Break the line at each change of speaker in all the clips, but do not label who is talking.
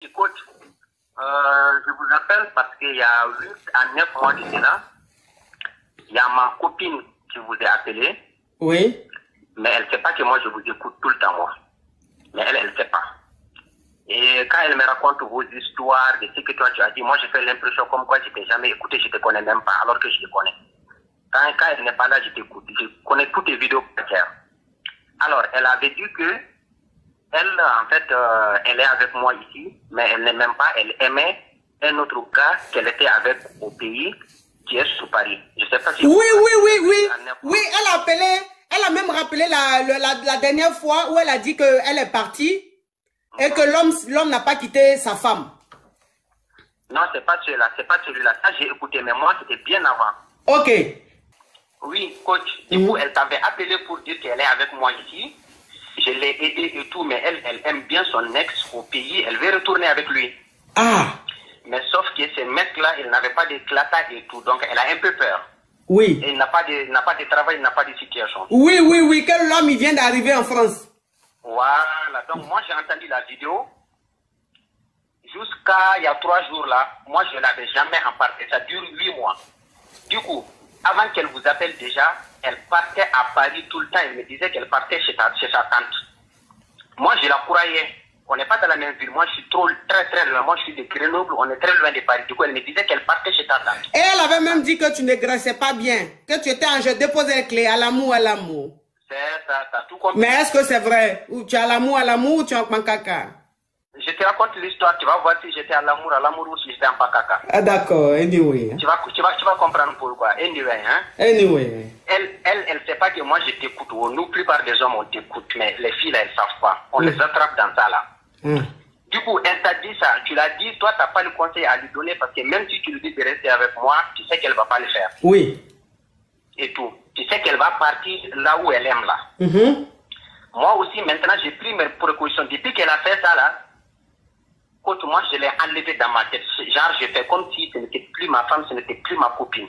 Écoute, je vous appelle parce qu'il y a 8 à 9 mois de cela, il y a ma copine qui vous a appelé.
Oui.
Mais elle ne sait pas que moi je vous écoute tout le temps, moi. Mais elle ne sait pas. Et quand elle me raconte vos histoires, de ce que toi tu as dit, moi j'ai fait l'impression comme quoi je t'ai jamais écouté, je te connais même pas, alors que je te connais. Quand elle n'est pas là, je t'écoute. Je connais toutes tes vidéos par cœur. Alors, elle avait dit que elle, en fait, elle est avec moi ici, mais elle n'est même pas, elle aimait un autre gars qu'elle était avec au pays, qui est sur Paris. Je sais pas si...
Oui. Oui, elle a appelé, elle a même rappelé la dernière fois où elle a dit qu'elle est partie et que l'homme n'a pas quitté sa femme.
Non, c'est pas celui-là, c'est pas celui-là. Ça, j'ai écouté, mais moi, c'était bien avant.
Ok.
Oui, coach. Du coup, elle t'avait appelé pour dire qu'elle est avec moi ici. Je l'ai aidé et tout, mais elle aime bien son ex au pays. Elle veut retourner avec lui.
Ah.
Mais sauf que ce mec-là, il n'avait pas de clata et tout. Donc, elle a un peu peur.
Oui.
Et il n'a pas de travail, il n'a pas de situation.
Oui, que l'homme, il vient d'arriver en France.
Voilà. Donc, moi, j'ai entendu la vidéo. Jusqu'à il y a 3 jours là, moi, je ne l'avais jamais en parlé. Ça dure 8 mois. Du coup, avant qu'elle vous appelle déjà, elle partait à Paris tout le temps. Elle me disait qu'elle partait chez sa tante. Moi, je la croyais. On n'est pas dans la même ville. Moi, je suis très loin. Moi, je suis de Grenoble. On est très loin de Paris. Du coup, elle me disait qu'elle partait chez ta tante.
Et elle avait même dit que tu ne graissais pas bien. Que tu étais en jeu, déposer les clés à l'amour.
C'est ça, t'as tout compris.
Mais est-ce que c'est vrai? Ou tu as l'amour ou tu as un pancaka?
Je te raconte l'histoire. Tu vas voir si j'étais à l'amour ou si j'étais en pancaka.
Ah, d'accord. Anyway.
Tu vas comprendre pourquoi. Anyway, hein.
Anyway.
Elle sait pas que moi, je t'écoute. Nous, plupart des hommes, on t'écoute. Mais les filles, là, elles savent pas. On les attrape dans ça, là. Du coup, elle t'a dit ça. Tu l'as dit, toi, tu n'as pas le conseil à lui donner parce que même si tu lui dis de rester avec moi, tu sais qu'elle ne va pas le faire.
Oui.
Et tout. Tu sais qu'elle va partir là où elle aime, là. Moi aussi, maintenant, j'ai pris mes précautions. Depuis qu'elle a fait ça, là, quand moi, je l'ai enlevé dans ma tête. Genre, je fais comme si ce n'était plus ma femme, ce n'était plus ma copine.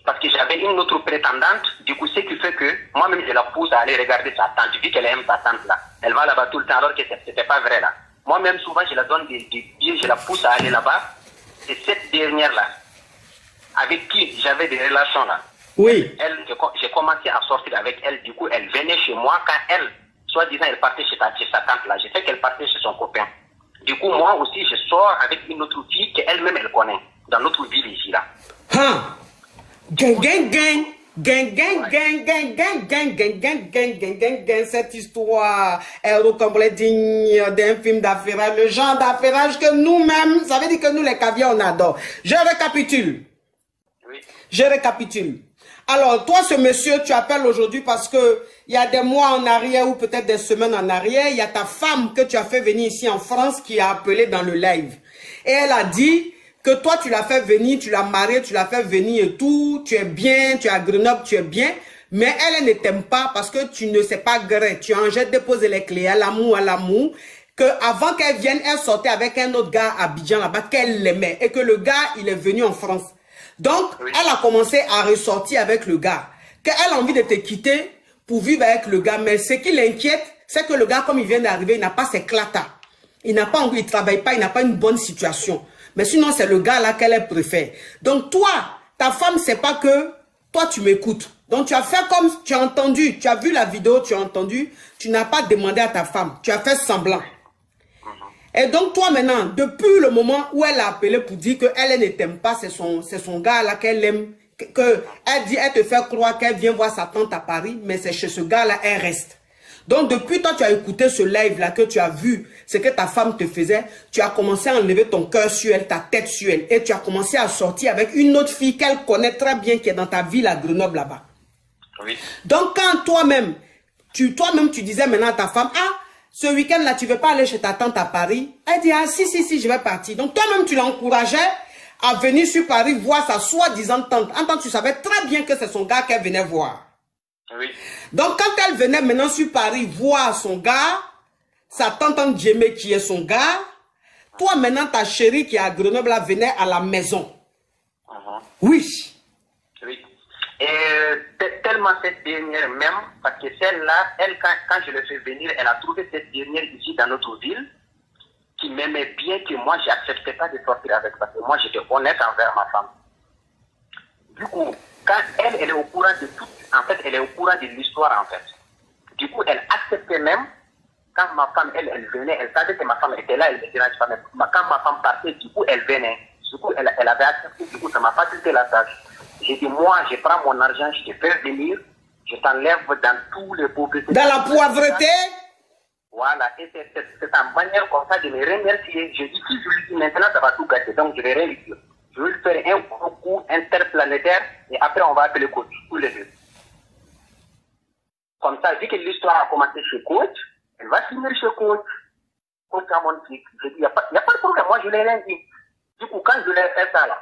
Parce que j'avais une autre prétendante. Du coup, ce qui fait que moi-même, je la pousse à aller regarder sa tante, vu qu'elle aime sa tante, là. Elle va là-bas tout le temps, alors que ce n'était pas vrai, là. Moi-même, souvent, je la donne des billets, je la pousse à aller là-bas. Et cette dernière-là, avec qui j'avais des relations, là,
oui.
J'ai commencé à sortir avec elle. Du coup, elle venait chez moi quand elle, soi-disant, elle partait chez sa tante-là. Je sais qu'elle partait chez son copain. Du coup, moi aussi, je sors avec une autre fille qu'elle-même, elle connaît, dans notre ville ici, là.
Cette histoire est recomblée digne d'un film d'affairage, le genre d'affairage que nous-mêmes, ça veut dire que nous, les caviars, on adore. Je récapitule.
Oui.
Je récapitule. Alors, toi, ce monsieur, tu appelles aujourd'hui parce que il y a des mois en arrière ou peut-être des semaines en arrière, il y a ta femme que tu as fait venir ici en France qui a appelé dans le live. Et elle a dit que toi, tu l'as fait venir, tu l'as mariée, tu l'as fait venir et tout, tu es bien, tu es à Grenoble, tu es bien, mais elle ne t'aime pas parce que tu ne sais pas gré. Tu as en jet déposer les clés à l'amour, que avant qu'elle vienne, elle sortait avec un autre gars à Abidjan là-bas qu'elle l'aimait et que le gars, il est venu en France. Donc, elle a commencé à ressortir avec le gars. Qu'elle a envie de te quitter pour vivre avec le gars. Mais ce qui l'inquiète, c'est que le gars, comme il vient d'arriver, il n'a pas ses clatas. Il n'a pas envie, il ne travaille pas, il n'a pas une bonne situation. Mais sinon, c'est le gars là qu'elle préfère. Donc, toi, ta femme, c'est pas que toi, tu m'écoutes. Donc, tu as fait comme tu as entendu. Tu as vu la vidéo, tu as entendu. Tu n'as pas demandé à ta femme. Tu as fait semblant. Et donc, toi, maintenant, depuis le moment où elle a appelé pour dire qu'elle ne t'aime pas, c'est son gars là qu'elle aime, elle dit, elle te fait croire qu'elle vient voir sa tante à Paris, mais c'est chez ce gars là, elle reste. Donc, depuis toi, tu as écouté ce live là, que tu as vu ce que ta femme te faisait, tu as commencé à enlever ton cœur sur elle, ta tête sur elle, et tu as commencé à sortir avec une autre fille qu'elle connaît très bien, qui est dans ta ville à Grenoble là-bas. Oui. Donc, quand toi-même, tu disais maintenant à ta femme, ah, ce week-end-là, tu ne veux pas aller chez ta tante à Paris? Elle dit, ah, si, je vais partir. Donc, toi-même, tu l'encourageais à venir sur Paris voir sa soi-disant tante. En tant que tu savais très bien que c'est son gars qu'elle venait voir. Oui. Donc, quand elle venait maintenant sur Paris voir son gars, sa tante Ndjemé qui est son gars, toi, maintenant, ta chérie qui est à Grenoble, là, venait à la maison. Oui.
Oui. Et tellement cette dernière même, parce que celle-là, elle, quand je l'ai fait venir, elle a trouvé cette dernière ici dans notre ville. qui m'aimait bien que moi, j'acceptais pas de sortir avec parce que moi, j'étais honnête envers ma femme. Du coup, quand elle est au courant de tout, en fait, elle est au courant de l'histoire, en fait. Du coup, elle acceptait même, quand ma femme, elle venait, elle savait que ma femme était là, elle ne dérange pas, mais quand ma femme partait, du coup, elle venait. Du coup, elle avait accepté, du coup, ça m'a facilité la tâche. J'ai dit, moi, je prends mon argent, je te fais venir, je t'enlève dans tous les pauvretés.
Dans la pauvreté?
Voilà, et c'est en manière comme ça de me remercier. Je dis, si je lui dis maintenant, ça va tout gâter, donc je vais rien lui dire. Je vais lui faire un gros coup interplanétaire et après on va appeler coach, tous les deux. Comme ça, vu que l'histoire a commencé chez coach, elle va finir chez coach. Coach à mon fils. Je dis, il n'y a pas de problème, moi je l'ai rien dit. Du coup, quand je l'ai fait ça là,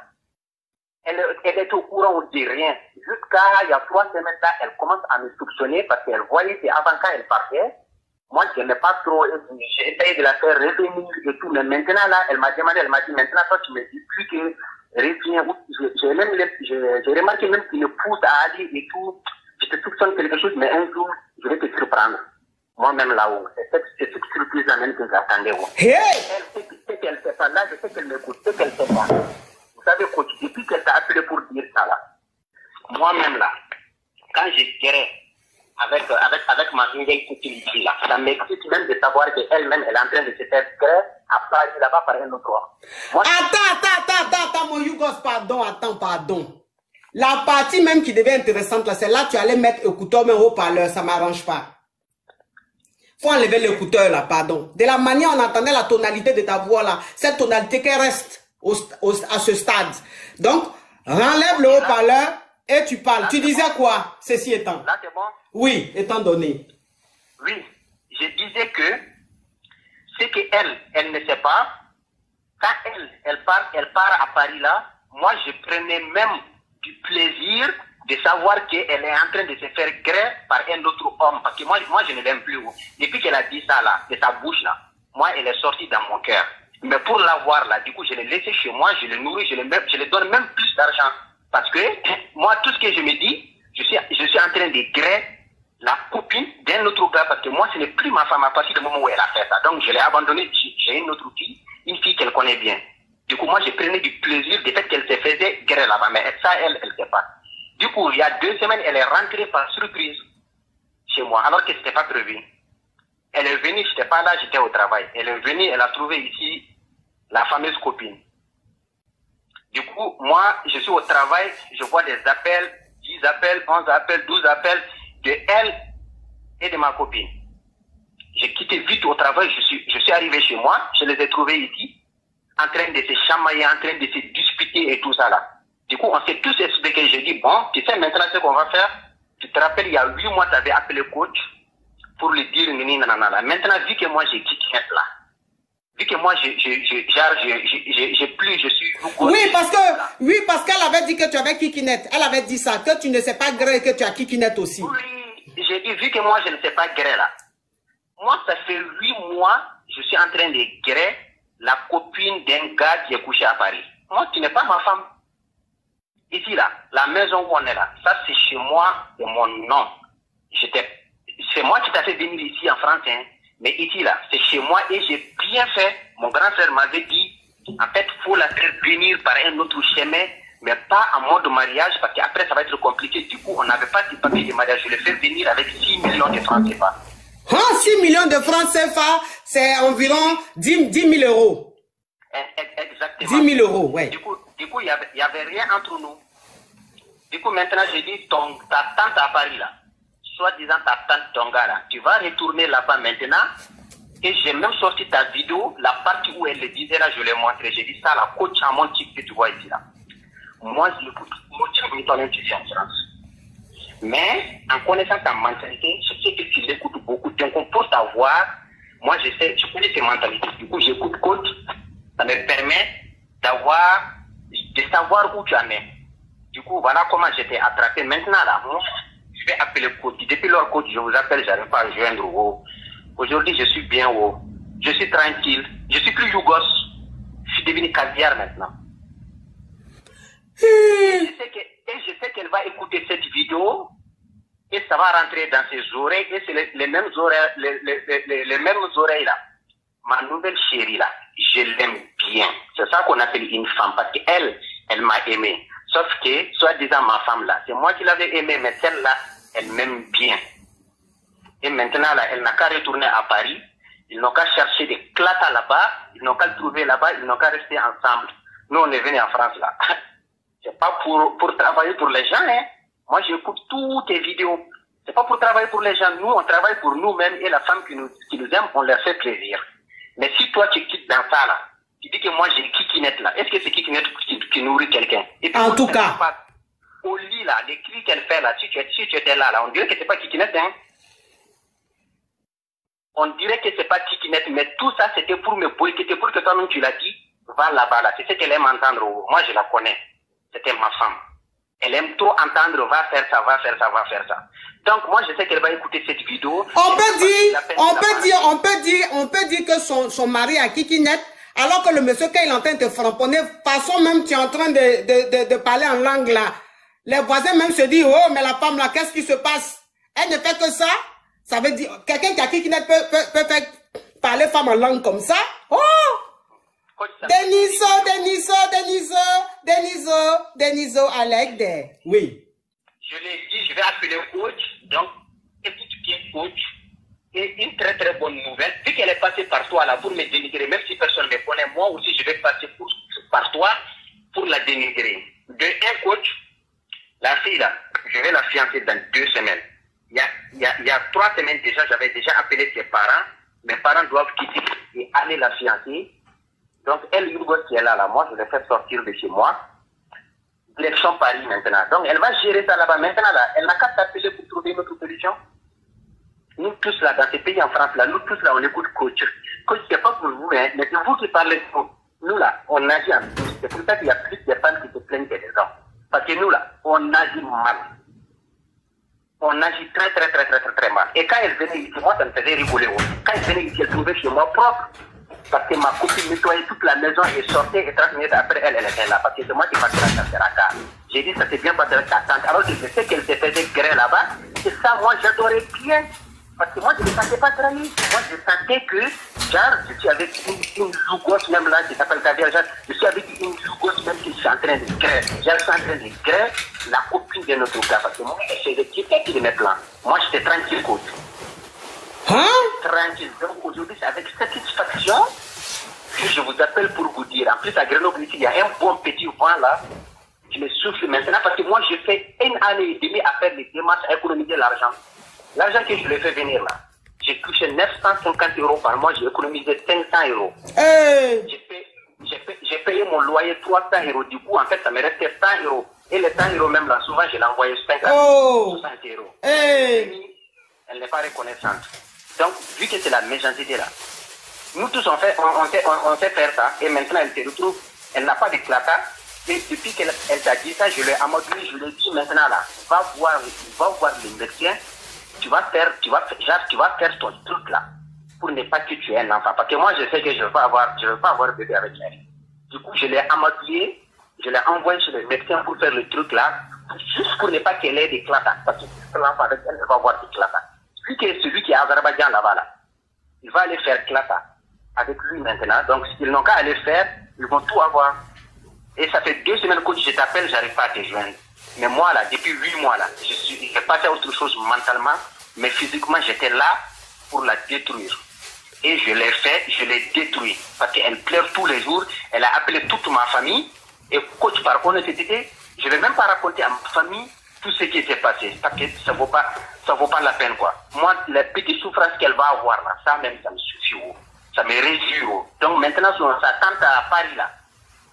elle est au courant de rien. Jusqu'à il y a 3 semaines là, elle commence à me soupçonner parce qu'elle voyait qu'avant quand elle partait, moi, je n'aimais pas trop, j'ai essayé de la faire revenir et tout, mais maintenant, là, elle m'a dit, maintenant, toi, tu me dis plus que reviens. J'ai remarqué même qu'il me pousse à aller et tout. Je te soupçonne quelque chose, mais un jour, je vais te surprendre. Moi-même là-haut. C'est cette surprise-là même que j'attendais.
Hey!
Elle sait qu'elle ne sait pas. Là, je sais qu'elle m'écoute, c'est qu'elle ne sait pas. Vous savez, coach, depuis qu'elle t'a appelé pour dire ça, là, moi-même là, quand je dirais, avec ma vieille copine là. Ça m'excite même de savoir qu'elle-même, elle est en train de se faire grève à Paris là-bas par un autre homme.
Attends, mon Yougos, pardon. La partie même qui devient intéressante là, c'est là tu allais mettre écouteur mais haut-parleur, ça m'arrange pas. Faut enlever l'écouteur là, pardon. De la manière on entendait la tonalité de ta voix là, cette tonalité qui reste à ce stade. Donc, enlève le haut-parleur et tu parles. Là, tu disais bon. Quoi, ceci étant?
Là, c'est bon?
Oui, étant donné.
Oui, je disais que c'est qu'elle ne sait pas. Quand elle part à Paris là, moi je prenais même du plaisir de savoir qu'elle est en train de se faire grève par un autre homme. Parce que moi je ne l'aime plus. Depuis qu'elle a dit ça là, de sa bouche là, moi elle est sortie dans mon cœur. Mais pour l'avoir là, du coup je l'ai laissé chez moi, je le nourris, je le donne même plus d'argent. Parce que moi tout ce que je me dis, je suis en train de grève la copine d'un autre gars, parce que moi, ce n'est plus ma femme à partir du moment où elle a fait ça. Donc, je l'ai abandonnée. J'ai une autre fille, une fille qu'elle connaît bien. Du coup, moi, je prenais du plaisir du fait qu'elle se faisait guérir là-bas. Mais ça, elle ne sait pas. Du coup, il y a 2 semaines, elle est rentrée par surprise chez moi, alors que ce n'était pas prévu. Elle est venue, je n'étais pas là, j'étais au travail. Elle est venue, elle a trouvé ici la fameuse copine. Du coup, moi, je suis au travail, je vois des appels, 10 appels, 11 appels, 12 appels, de elle et de ma copine. J'ai quitté vite au travail, je suis arrivé chez moi, je les ai trouvés ici, en train de se chamailler, en train de se disputer et tout ça là. Du coup, on s'est tous expliqué, j'ai dit, bon, tu sais maintenant ce qu'on va faire, tu te rappelles, il y a 8 mois, tu avais appelé le coach pour lui dire, nanana. Maintenant, vu que moi j'ai quitté là, vu que moi je suis...
Oui, parce qu'elle avait dit que tu avais Kikinette. Elle avait dit ça, que tu ne sais pas gré, que tu as Kikinette aussi.
Oui, j'ai dit, vu que moi je ne sais pas gré là. Moi, ça fait 8 mois, je suis en train de gré la copine d'un gars qui est couché à Paris. Moi, tu n'es pas ma femme. Ici là, la maison où on est là, ça c'est chez moi, c'est mon nom. C'est moi qui t'ai fait venir ici en France, hein. Mais ici, là, c'est chez moi et j'ai bien fait. Mon grand frère m'avait dit, en fait, il faut la faire venir par un autre chemin, mais pas en mode mariage, parce qu'après, ça va être compliqué. Du coup, on n'avait pas de papier de mariage. Je l'ai fait venir avec 6 millions de francs CFA.
Ah, 6 millions de francs CFA, c'est environ 10 000 euros.
Exactement.
10 000 euros, ouais.
Du coup, il n'y avait rien entre nous. Du coup, maintenant, j'ai dit, ta tante à Paris, là, soi-disant ta tante Tonga là, tu vas retourner là-bas maintenant. Et j'ai même sorti ta vidéo, la partie où elle le disait là, je l'ai montré. J'ai dit ça, la coach à mon type que tu vois ici là. Moi, je l'écoute, moi, tu as toi-même, tu viens en France. Mais, en connaissant ta mentalité, je sais que tu l'écoutes beaucoup. Donc, pour savoir, moi, je connais tes mentalités. Du coup, j'écoute coach. Ça me permet de savoir où tu en es. Du coup, voilà comment j'étais attrapé. Maintenant là, moi, je vais appeler coach. Depuis leur coach, je vous appelle, je n'arrive pas à joindre. Aujourd'hui, je suis bien. Je suis tranquille. Je suis plus Yougos. Je suis devenu caviar maintenant. Et je sais qu'elle va écouter cette vidéo et ça va rentrer dans ses oreilles. Et c'est les mêmes oreilles là. Ma nouvelle chérie là. je l'aime bien. C'est ça qu'on appelle une femme, parce qu'elle, elle m'a aimé. Sauf que, soi-disant, ma femme là, c'est moi qui l'avais aimée, mais celle-là, elle m'aime bien. Et maintenant, là, elle n'a qu'à retourner à Paris. Ils n'ont qu'à chercher des clatas là-bas. Ils n'ont qu'à le trouver là-bas. Ils n'ont qu'à rester ensemble. Nous, on est venus en France là. C'est pas pour travailler pour les gens, hein. Moi, j'écoute toutes tes vidéos. C'est pas pour travailler pour les gens. Nous, on travaille pour nous-mêmes et la femme qui nous aime, on leur fait plaisir. Mais si toi, tu quittes dans ça, là, tu dis que moi, j'ai Kikinette, là. Est-ce que c'est Kikinette qui nourrit quelqu'un?
En tout cas.
Au lit, là, les cris qu'elle fait, là, si tu étais là, on dirait que c'est pas Kikinette, hein. On dirait que c'est pas Kikinette, mais tout ça, c'était pour me boycotter, pour que toi-même, tu l'as dit, va là-bas, là. C'est ce qu'elle aime entendre. Moi, je la connais. C'était ma femme. Elle aime trop entendre, va faire ça, va faire ça, va faire ça. Donc, moi, je sais qu'elle va écouter cette vidéo.
On peut dire que son mari a Kikinette, alors que le monsieur, quand il est en train de te framponner, façon même, tu es en train de parler en langue, là. Les voisins même se disent, oh, mais la femme, là, qu'est-ce qui se passe? Elle ne fait que ça. Ça veut dire, quelqu'un qui a Kikinette peut faire parler femme en langue comme ça. Oh! Deniso, I like that. Oui.
Je l'ai dit, je vais appeler coach. Donc, écoute bien coach. Et une très très bonne nouvelle. Vu qu'elle est passée par toi là pour me dénigrer, même si personne ne me connaît, moi aussi je vais passer par toi pour la dénigrer. De un coach, la fille là, je vais la fiancer dans 2 semaines. Il y a 3 semaines déjà, j'avais déjà appelé ses parents. Mes parents doivent quitter et aller la fiancer. Donc, elle, Hugo, qui est là, moi, je l'ai fait sortir de chez moi. Direction Paris, maintenant. Donc, elle va gérer ça là-bas. Maintenant, là, elle n'a qu'à t'appeler pour trouver une autre solution. Nous tous, là, dans ces pays en France, là, nous tous, là, on écoute coach. Coach, c'est pas pour vous, hein, mais c'est vous qui parlez de nous. Nous, là, on agit en plus. C'est pour ça qu'il y a plus de femmes qui se plaignent que des hommes. Parce que nous, là, on agit mal. On agit très mal. Et quand elle venait ici, moi, ça me faisait rigoler. Quand elle venait ici, elle trouvait chez moi propre. Parce que ma copine nettoyait toute la maison et sortait et 30 minutes après, elle était là. Parce que c'est moi qui partais la Teraka. J'ai dit, ça s'est bien passé avec ta tante. Alors que je sais qu'elle se faisait gré là-bas. Et ça, moi, j'adorais bien. Parce que moi, je ne me sentais pas trahie. Moi, je sentais que, genre, je suis avec une lougosse même là, qui s'appelle Gabriel, genre, je suis avec une lougosse même qui est en train de gré. Genre, je suis en train de gré la copine de notre gars. Parce que moi, je faisais qui de mes plans. Moi, j'étais tranquille, coach.
Hein?
Tranquille. Donc aujourd'hui, c'est avec satisfaction que je vous appelle pour vous dire. En plus, à Grenoble, il y a un bon petit vent là qui me souffle maintenant parce que moi, j'ai fait 1 année et demie à faire les démarches à économiser l'argent. L'argent que je l'ai fait venir là, j'ai touché 950 € par mois, j'ai économisé 500 €.
Hey.
J'ai payé mon loyer 300 €. Du coup, en fait, ça me restait 100 €. Et les 100 € même là, souvent, je l'ai envoyé 50 €. 60 €.
Hey.
Elle n'est pas reconnaissante. Donc, vu que c'est la méchanceté là, nous tous on sait faire ça, et maintenant elle se retrouve, elle n'a pas de clata, et depuis qu'elle t'a dit ça, je l'ai amadoué, je lui ai dit maintenant là, va voir le médecin, tu vas faire ton truc là, pour ne pas que tu aies un enfant, parce que moi je sais que je ne veux pas avoir bébé avec elle. Du coup, je l'ai amadoué, je l'ai envoyé chez le médecin pour faire le truc là, juste pour ne pas qu'elle ait des clatas, parce que l'enfant avec elle, elle va avoir des clatas. Lui qui est celui qui est à Azerbaïdjan là-bas, là, il va aller faire clata avec lui maintenant. Donc, s'ils n'ont qu'à aller faire, ils vont tout avoir. Et ça fait 2 semaines que je t'appelle, j'arrive pas à te joindre. Mais moi, là, depuis 8 mois, là, j'ai passé à autre chose mentalement, mais physiquement, j'étais là pour la détruire. Et je l'ai fait, je l'ai détruit. Parce qu'elle pleure tous les jours, elle a appelé toute ma famille. Et coach, par honnêteté, je ne vais même pas raconter à ma famille tout ce qui s'est passé, parce que ça vaut pas la peine, quoi. Moi, les petites souffrances qu'elle va avoir, là, ça même, ça me suffit, ça me réjouit. Donc maintenant, sa tante à Paris, là,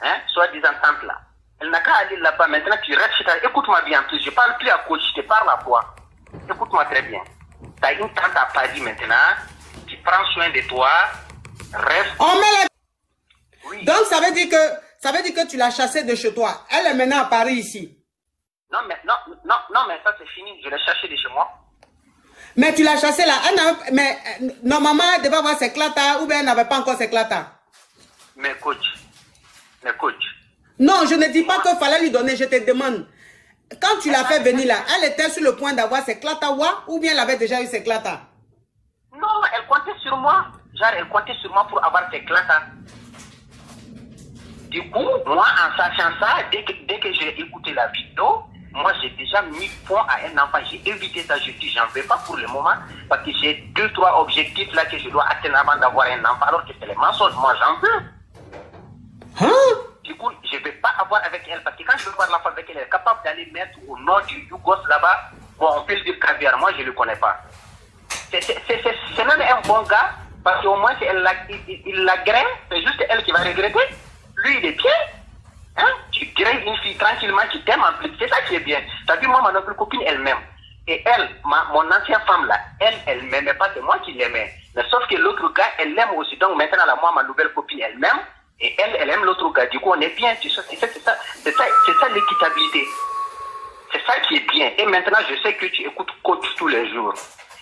hein, soi-disant tante, là, elle n'a qu'à aller là-bas. Maintenant, tu restes chez toi. Écoute-moi bien, en plus, je parle plus à coach, je te parle à toi. Écoute-moi très bien. Tu as une tante à Paris maintenant, qui prend soin de toi, reste.
Oh, mais oui. Donc, ça veut dire que tu l'as chassée de chez toi. Elle est maintenant à Paris, ici.
Non, mais ça c'est fini. Je l'ai cherché de chez moi.
Mais tu l'as chassée là. Mais normalement, elle devait avoir ses clatas ou bien elle n'avait pas encore ses clatas.
Mais coach.
Non, je ne dis pas qu'il fallait lui donner. Je te demande. Quand tu l'as fait venir là, elle était sur le point d'avoir ses clatas ou bien elle avait déjà eu ses clatas?
Non, elle comptait sur moi. Genre, elle comptait sur moi pour avoir ses clatas. Du coup, moi, en sachant ça, dès que j'ai écouté la vidéo, moi, j'ai déjà mis point à un enfant. J'ai évité ça. Je dis, j'en veux pas pour le moment, parce que j'ai 2-3 objectifs là que je dois atteindre avant d'avoir un enfant, alors que c'est les mensonges. Moi, j'en veux.
Hein?
Du coup, je ne vais pas avoir avec elle, parce que quand je veux voir l'enfant avec elle, elle est capable d'aller mettre au nom du gosse là-bas. Bon, on peut le dire caviar, moi, je ne le connais pas. C'est même un bon gars, parce qu'au moins, si il la graine, c'est juste elle qui va regretter. Lui, il est bien. Hein? Tu graines une fille tranquillement qui t'aime en plus. C'est ça qui est bien. T'as vu, moi, ma nouvelle copine, elle m'aime. Et elle, mon ancienne femme là, elle m'aimait pas, c'est moi qui l'aimais. Mais sauf que l'autre gars, elle l'aime aussi. Donc maintenant, là, moi, ma nouvelle copine, elle m'aime. Et elle aime l'autre gars. Du coup, on est bien. C'est ça l'équitabilité. C'est ça qui est bien. Et maintenant, je sais que tu écoutes coach tous les jours.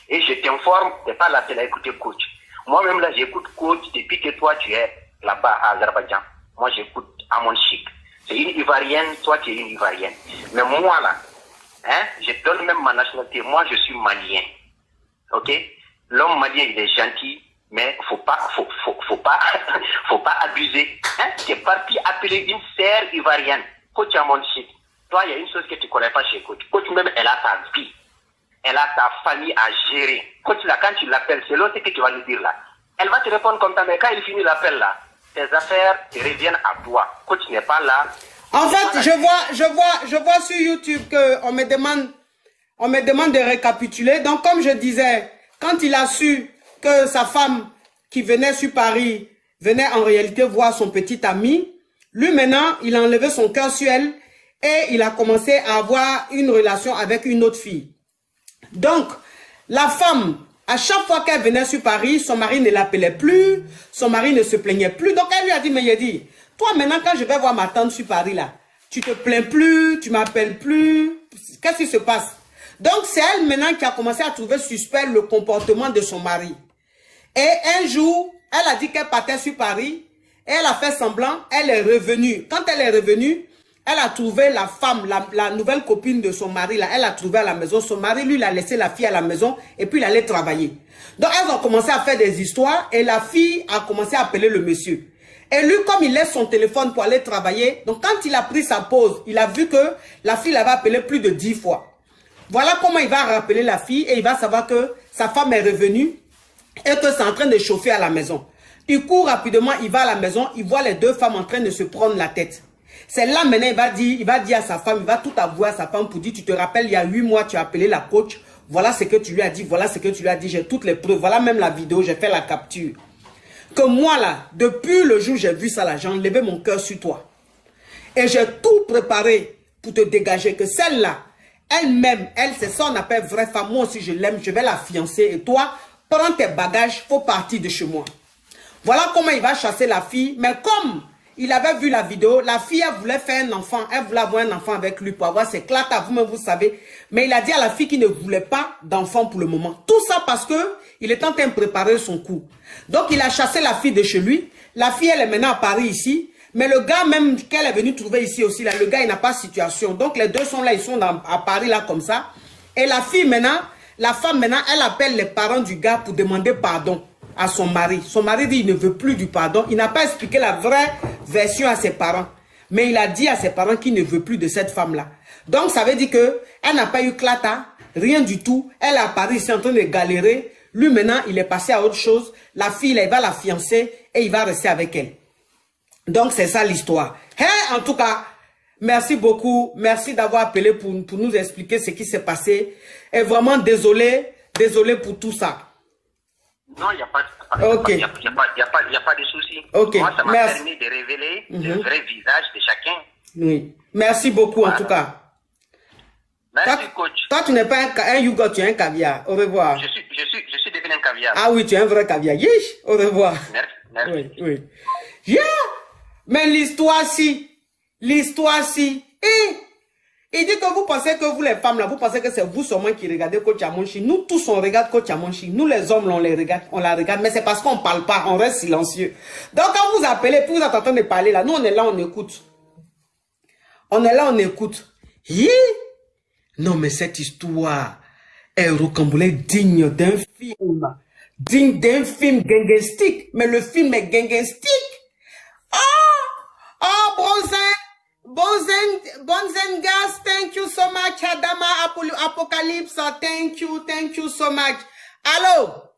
Et je t'informe, tu n'es pas la seule à écouter coach. Moi-même, là, j'écoute coach depuis que toi, tu es là-bas à Azerbaïdjan. Moi, j'écoute Amon Chic. C'est une Ivoirienne, toi, tu es une Ivoirienne. Mais moi, là, hein, je donne même ma nationalité. Moi, je suis malien. OK? L'homme malien, il est gentil, mais faut pas abuser. Hein? Tu es parti appeler une sœur ivoirienne. Coach Amon Chic. Toi, il y a une chose que tu ne connais pas chez coach. Coach, même, elle a sa vie. Elle a sa famille à gérer. Coach, là, quand tu l'appelles, c'est l'autre que tu vas lui dire, là. Elle va te répondre comme ça, mais quand il finit l'appel, là, tes affaires reviennent à toi. Coach n'est pas là.
En fait, je vois sur YouTube qu'on me demande de récapituler. Donc, comme je disais, quand il a su que sa femme qui venait sur Paris venait en réalité voir son petit ami, lui maintenant, il a enlevé son cœur sur elle et il a commencé à avoir une relation avec une autre fille. Donc, la femme, à chaque fois qu'elle venait sur Paris, son mari ne l'appelait plus, son mari ne se plaignait plus. Donc, elle lui a dit, mais il a dit, toi maintenant, quand je vais voir ma tante sur Paris là, tu te plains plus, tu m'appelles plus, qu'est-ce qui se passe? Donc, c'est elle maintenant qui a commencé à trouver suspect le comportement de son mari. Et un jour, elle a dit qu'elle partait sur Paris, et elle a fait semblant, elle est revenue. Quand elle est revenue, elle a trouvé la femme, la nouvelle copine de son mari, là, elle a trouvé à la maison. Son mari, lui, il a laissé la fille à la maison et puis il allait travailler. Donc, elles ont commencé à faire des histoires et la fille a commencé à appeler le monsieur. Et lui, comme il laisse son téléphone pour aller travailler, donc quand il a pris sa pause, il a vu que la fille l'avait appelé plus de 10 fois. Voilà comment il va rappeler la fille et il va savoir que sa femme est revenue et que c'est en train de chauffer à la maison. Il court rapidement, il va à la maison, il voit les deux femmes en train de se prendre la tête. C'est là maintenant, il va dire à sa femme, il va tout avouer à sa femme pour dire, tu te rappelles, il y a 8 mois, tu as appelé la coach, voilà ce que tu lui as dit, voilà ce que tu lui as dit, j'ai toutes les preuves, voilà même la vidéo, j'ai fait la capture. Que moi là, depuis le jour où j'ai vu ça là, j'ai enlevé mon cœur sur toi. Et j'ai tout préparé pour te dégager, que celle-là, elle-même, elle, c'est ça on appelle vraie femme, moi aussi je l'aime, je vais la fiancer, et toi, prends tes bagages, faut partir de chez moi. Voilà comment il va chasser la fille, mais comme il avait vu la vidéo, la fille, elle voulait faire un enfant, elle voulait avoir un enfant avec lui pour avoir ses claques, vous-même vous savez. Mais il a dit à la fille qu'il ne voulait pas d'enfant pour le moment. Tout ça parce que il est en train de préparer son coup. Donc il a chassé la fille de chez lui. La fille, elle est maintenant à Paris ici. Mais le gars même qu'elle est venue trouver ici aussi, là, le gars, il n'a pas de situation. Donc les deux sont là, ils sont à Paris là comme ça. Et la fille maintenant, la femme maintenant, elle appelle les parents du gars pour demander pardon à son mari. Son mari dit qu'il ne veut plus du pardon. Il n'a pas expliqué la vraie version à ses parents. Mais il a dit à ses parents qu'il ne veut plus de cette femme-là. Donc ça veut dire qu'elle n'a pas eu clata, rien du tout. Elle est à Paris, c'est en train de galérer. Lui maintenant, il est passé à autre chose. La fille, là, il va la fiancer et il va rester avec elle. Donc c'est ça l'histoire. Hey, en tout cas, merci beaucoup. Merci d'avoir appelé pour nous expliquer ce qui s'est passé. Et vraiment désolé pour tout ça.
Non, il n'y a pas de souci.
Okay.
Moi, ça m'a permis de révéler le vrai visage de chacun.
Oui. Merci beaucoup, en tout cas.
Merci, coach.
Toi, tu n'es pas un yogourt, tu es un caviar. Au revoir.
Je suis devenu un caviar.
Ah oui, tu es un vrai caviar. Yish, au revoir.
Merci.
Oui. Yeah. Mais l'histoire-ci. Il dit que vous pensez que vous les femmes là, vous pensez que c'est vous seulement qui regardez Coach Amon Chic. Nous tous on regarde Coach Amon Chic. Nous les hommes on la regarde, mais c'est parce qu'on ne parle pas, on reste silencieux. Donc quand vous appelez, puis vous êtes en train de parler là, nous on est là, on écoute. Hi! Non mais cette histoire est rocambolesque, digne d'un film. Digne d'un film gangenstique. Mais le film est gangenstique. Ah Bonzengas, thank you so much. Adama Apocalypse, thank you so much. Allô?